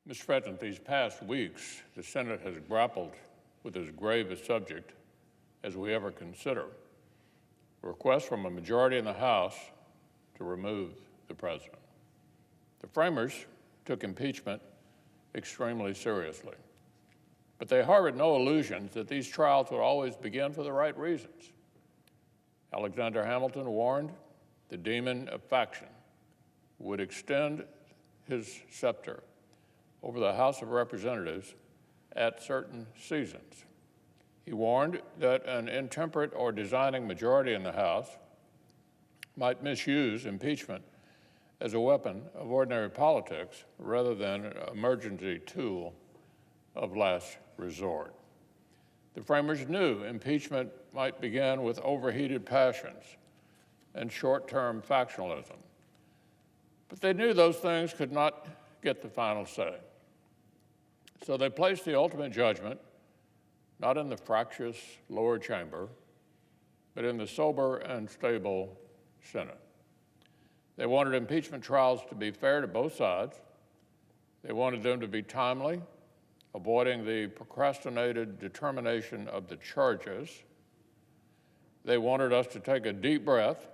Mr. President, these past weeks, the Senate has grappled with as grave a subject as we ever consider: a request from a majority in the House to remove the president. The framers took impeachment extremely seriously, but they harbored no illusions that these trials would always begin for the right reasons. Alexander Hamilton warned the demon of faction would extend his scepter over the House of Representatives at certain seasons. He warned that an intemperate or designing majority in the House might misuse impeachment as a weapon of ordinary politics rather than an emergency tool of last resort. The framers knew impeachment might begin with overheated passions and short-term factionalism, but they knew those things could not get the final say. So they placed the ultimate judgment not in the fractious lower chamber, but in the sober and stable Senate. They wanted impeachment trials to be fair to both sides. They wanted them to be timely, avoiding the procrastinated determination of the charges. They wanted us to take a deep breath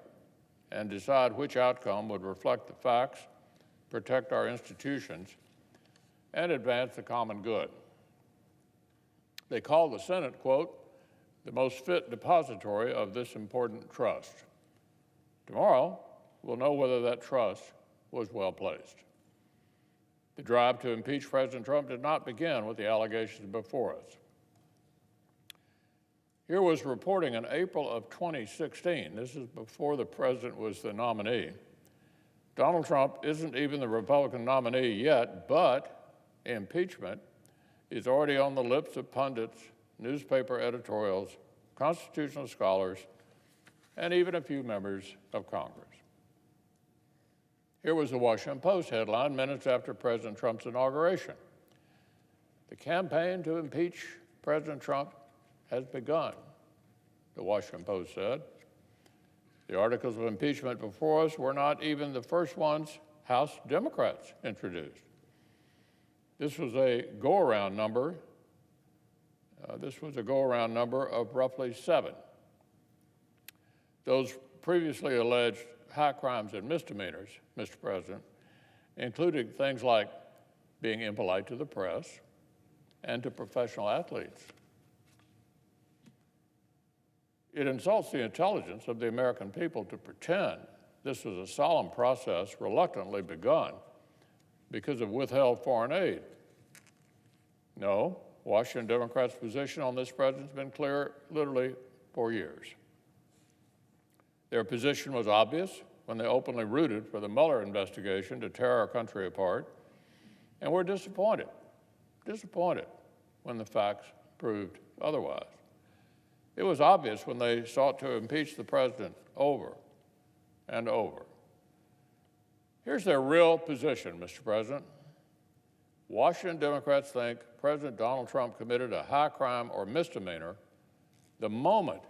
and decide which outcome would reflect the facts, protect our institutions, and advance the common good. They called the Senate, quote, the most fit depository of this important trust. Tomorrow, we'll know whether that trust was well placed. The drive to impeach President Trump did not begin with the allegations before us. Here was reporting in April of 2016, this is before the president was the nominee. Donald Trump isn't even the Republican nominee yet, but impeachment is already on the lips of pundits, newspaper editorials, constitutional scholars, and even a few members of Congress. Here was the Washington Post headline minutes after President Trump's inauguration: "The campaign to impeach President Trump has begun," the Washington Post said. The articles of impeachment before us were not even the first ones House Democrats introduced. This was a go-around number. Of roughly 7. Those previously alleged high crimes and misdemeanors, Mr. President, included things like being impolite to the press and to professional athletes. It insults the intelligence of the American people to pretend this was a solemn process reluctantly begun because of withheld foreign aid. No, Washington Democrats' position on this president has been clear literally for years. Their position was obvious when they openly rooted for the Mueller investigation to tear our country apart, and we're disappointed when the facts proved otherwise. It was obvious when they sought to impeach the president over and over. Here's their real position, Mr. President. Washington Democrats think President Donald Trump committed a high crime or misdemeanor the moment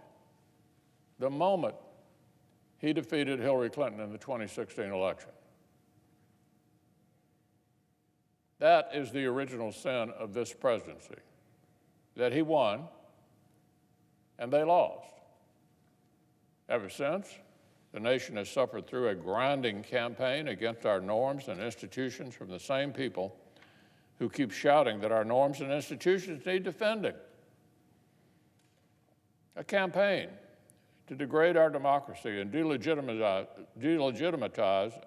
he defeated Hillary Clinton in the 2016 election. That is the original sin of this presidency, that he won and they lost. Ever since, the nation has suffered through a grinding campaign against our norms and institutions from the same people who keep shouting that our norms and institutions need defending. A campaign to degrade our democracy and delegitimize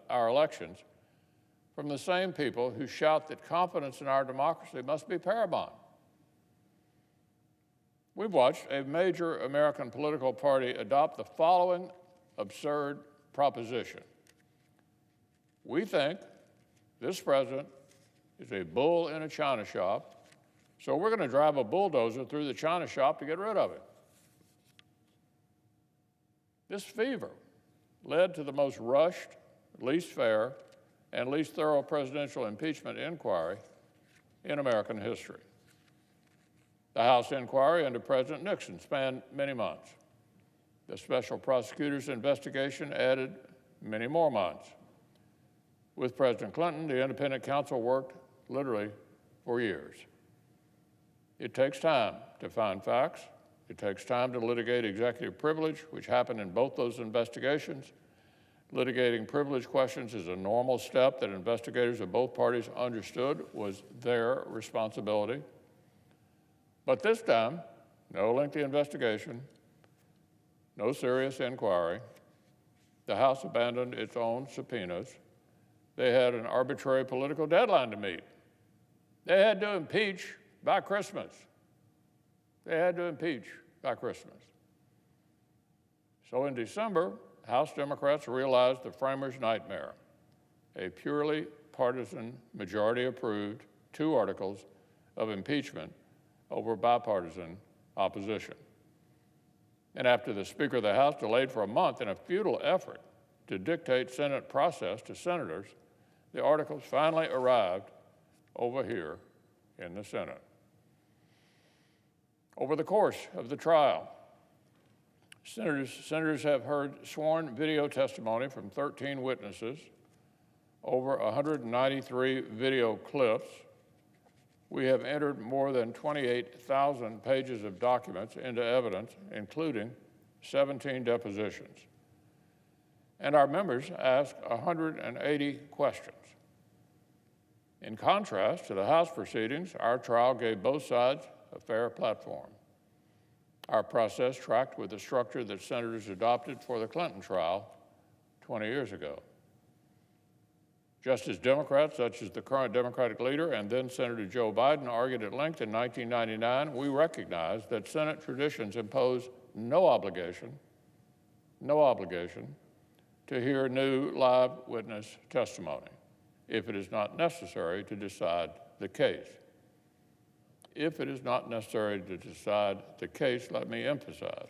our elections from the same people who shout that confidence in our democracy must be paramount. We've watched a major American political party adopt the following absurd proposition: we think this president is a bull in a china shop, so we're going to drive a bulldozer through the china shop to get rid of it. This fever led to the most rushed, least fair, and least thorough presidential impeachment inquiry in American history. The House inquiry into President Nixon spanned many months. The special prosecutor's investigation added many more months. With President Clinton, the independent counsel worked literally for years. It takes time to find facts. It takes time to litigate executive privilege, which happened in both those investigations. Litigating privilege questions is a normal step that investigators of both parties understood was their responsibility. But this time, no lengthy investigation, no serious inquiry. The House abandoned its own subpoenas. They had an arbitrary political deadline to meet. They had to impeach by Christmas. They had to impeach by Christmas. So in December, House Democrats realized the framers' nightmare. A purely partisan, majority-approved 2 articles of impeachment over bipartisan opposition. And after the Speaker of the House delayed for a month in a futile effort to dictate Senate process to senators, the articles finally arrived over here in the Senate. Over the course of the trial, senators have heard sworn video testimony from 13 witnesses, over 193 video clips. We have entered more than 28,000 pages of documents into evidence, including 17 depositions. And our members asked 180 questions. In contrast to the House proceedings, our trial gave both sides a fair platform. Our process tracked with the structure that senators adopted for the Clinton trial 20 years ago. Just as Democrats, such as the current Democratic leader and then Senator Joe Biden, argued at length in 1999, we recognize that Senate traditions impose no obligation to hear new live witness testimony if it is not necessary to decide the case. If it is not necessary to decide the case, let me emphasize,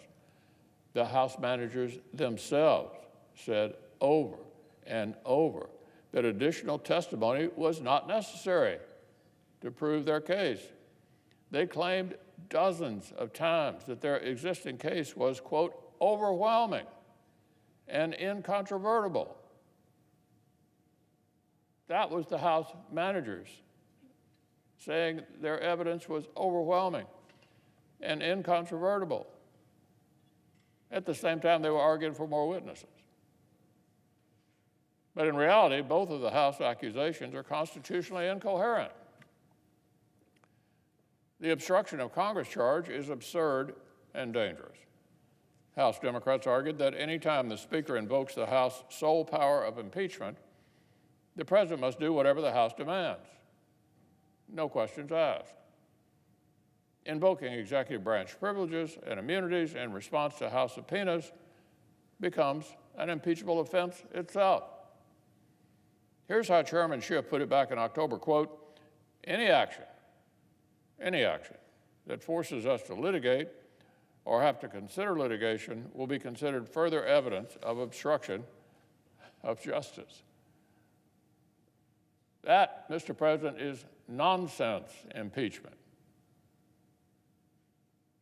the House managers themselves said over and over that additional testimony was not necessary to prove their case. They claimed dozens of times that their existing case was, quote, overwhelming and incontrovertible. That was the House managers saying their evidence was overwhelming and incontrovertible. At the same time, they were arguing for more witnesses. But in reality, both of the House accusations are constitutionally incoherent. The obstruction of Congress charge is absurd and dangerous. House Democrats argued that any time the Speaker invokes the House's sole power of impeachment, the President must do whatever the House demands. No questions asked. Invoking executive branch privileges and immunities in response to House subpoenas becomes an impeachable offense itself. Here's how Chairman Schiff put it back in October, quote, any action that forces us to litigate or have to consider litigation will be considered further evidence of obstruction of justice. That, Mr. President, is nonsense impeachment.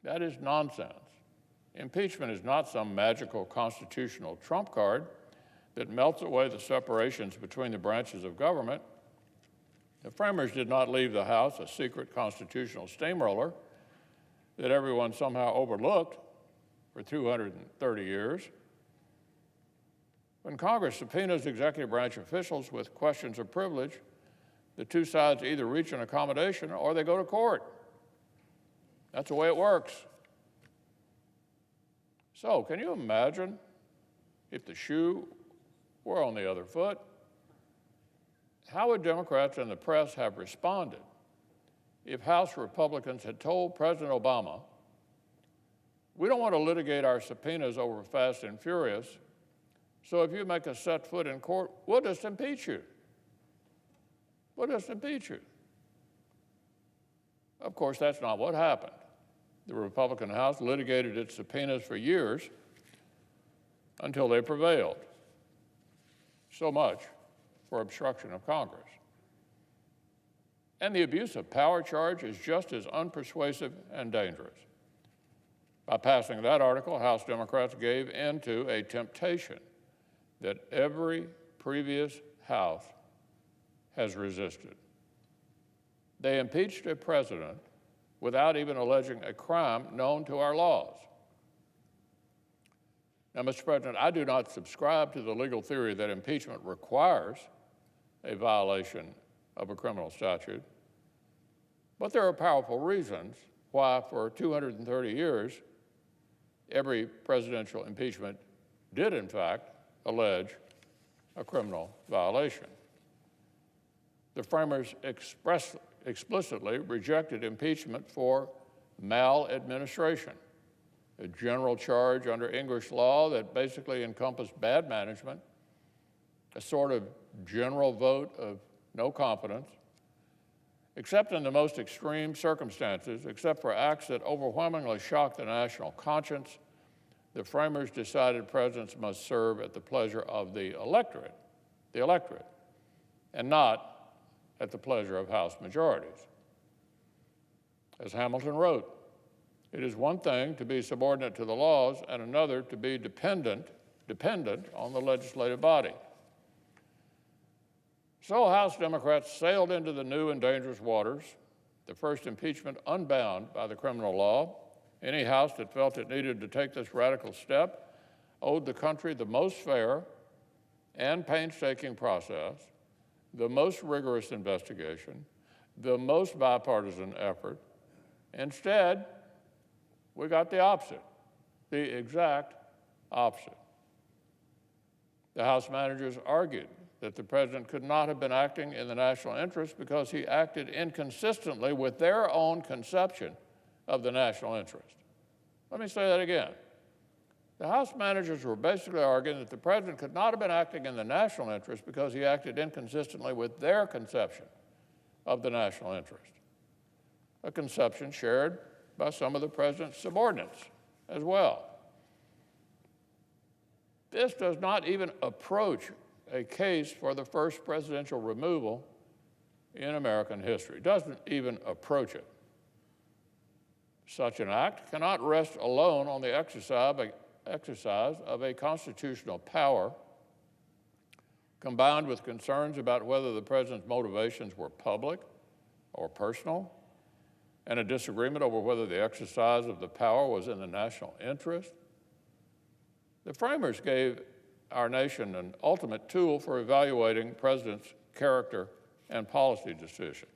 That is nonsense. Impeachment is not some magical constitutional trump card that melts away the separations between the branches of government. The framers did not leave the House a secret constitutional steamroller that everyone somehow overlooked for 230 years. When Congress subpoenas executive branch officials with questions of privilege, the two sides either reach an accommodation or they go to court. That's the way it works. So, can you imagine if the shoe were on the other foot? How would Democrats and the press have responded if House Republicans had told President Obama, we don't want to litigate our subpoenas over fast and furious, so if you make us set foot in court, we'll just impeach you. We'll just impeach you. Of course, that's not what happened. The Republican House litigated its subpoenas for years until they prevailed. So much for obstruction of Congress. And the abuse of power charge is just as unpersuasive and dangerous. By passing that article, House Democrats gave in to a temptation that every previous House has resisted. They impeached a president without even alleging a crime known to our laws. Now, Mr. President, I do not subscribe to the legal theory that impeachment requires a violation of a criminal statute, but there are powerful reasons why for 230 years, every presidential impeachment did, in fact, allege a criminal violation. The framers explicitly rejected impeachment for maladministration, a general charge under English law that basically encompassed bad management, a sort of general vote of no confidence, except in the most extreme circumstances, except for acts that overwhelmingly shocked the national conscience. The framers decided presidents must serve at the pleasure of the electorate, and not at the pleasure of House majorities. As Hamilton wrote, it is one thing to be subordinate to the laws and another to be dependent on the legislative body. So House Democrats sailed into the new and dangerous waters, the first impeachment unbound by the criminal law. Any House that felt it needed to take this radical step owed the country the most fair and painstaking process, the most rigorous investigation, the most bipartisan effort. Instead, we got the opposite, the exact opposite. The House managers argued that the president could not have been acting in the national interest because he acted inconsistently with their own conception of the national interest. Let me say that again. The House managers were basically arguing that the president could not have been acting in the national interest because he acted inconsistently with their conception of the national interest, a conception shared by some of the president's subordinates as well. This does not even approach a case for the first presidential removal in American history. It doesn't even approach it. Such an act cannot rest alone on the exercise of a constitutional power combined with concerns about whether the president's motivations were public or personal, and a disagreement over whether the exercise of the power was in the national interest. The framers gave our nation an ultimate tool for evaluating presidents' character and policy decisions.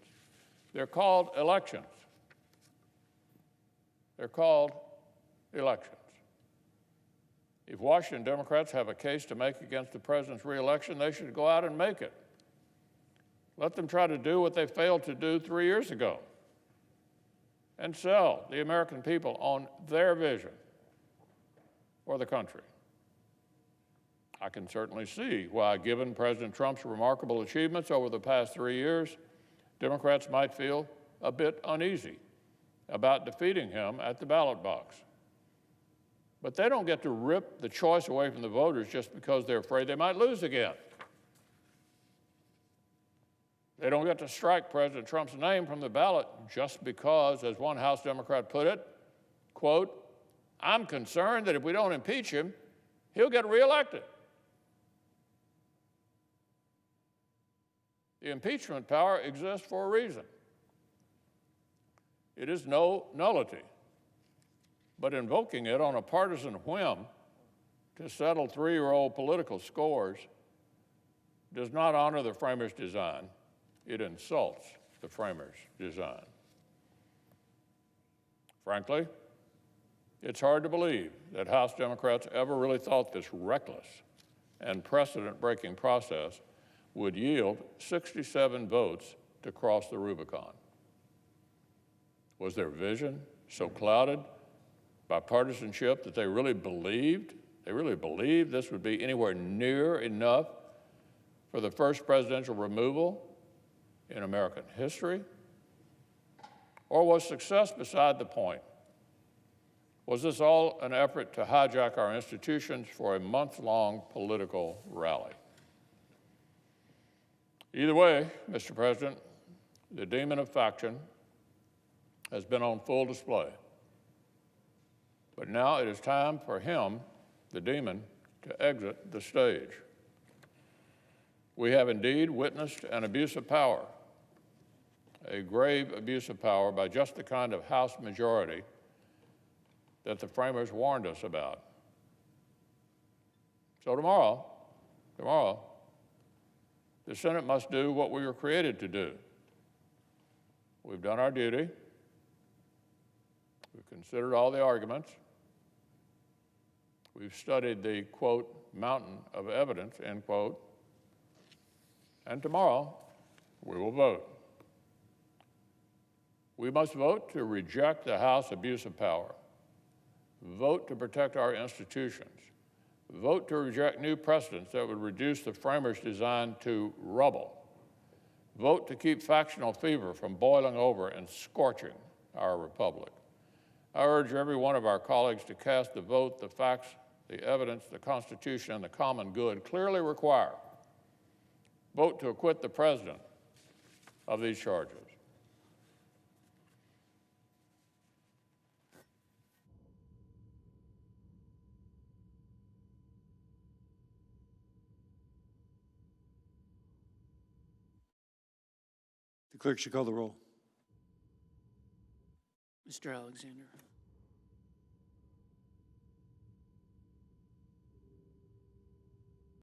They're called elections. They're called elections. If Washington Democrats have a case to make against the president's reelection, they should go out and make it. Let them try to do what they failed to do 3 years ago and sell the American people on their vision for the country. I can certainly see why, given President Trump's remarkable achievements over the past 3 years, Democrats might feel a bit uneasy about defeating him at the ballot box. But they don't get to rip the choice away from the voters just because they're afraid they might lose again. They don't get to strike President Trump's name from the ballot just because, as one House Democrat put it, quote, "I'm concerned that if we don't impeach him, he'll get reelected." The impeachment power exists for a reason. It is no nullity, but invoking it on a partisan whim to settle 3-year-old political scores does not honor the framers' design. It insults the framers' design. Frankly, it's hard to believe that House Democrats ever really thought this reckless and precedent-breaking process would yield 67 votes to cross the Rubicon. Was their vision so clouded by partisanship that they really believed this would be anywhere near enough for the first presidential removal in American history? Or was success beside the point? Was this all an effort to hijack our institutions for a month-long political rally? Either way, Mr. President, the demon of faction has been on full display. But now it is time for him, the demon, to exit the stage. We have indeed witnessed an abuse of power, a grave abuse of power by just the kind of House majority that the framers warned us about. So tomorrow, the Senate must do what we were created to do. We've done our duty. We've considered all the arguments. We've studied the, quote, mountain of evidence, end quote. And tomorrow, we will vote. We must vote to reject the House abuse of power. Vote to protect our institutions. Vote to reject new precedents that would reduce the framers' design to rubble. Vote to keep factional fever from boiling over and scorching our republic. I urge every one of our colleagues to cast the vote the facts, the evidence, the Constitution, and the common good clearly require. Vote to acquit the President of these charges. The clerk should call the roll. Mr. Alexander.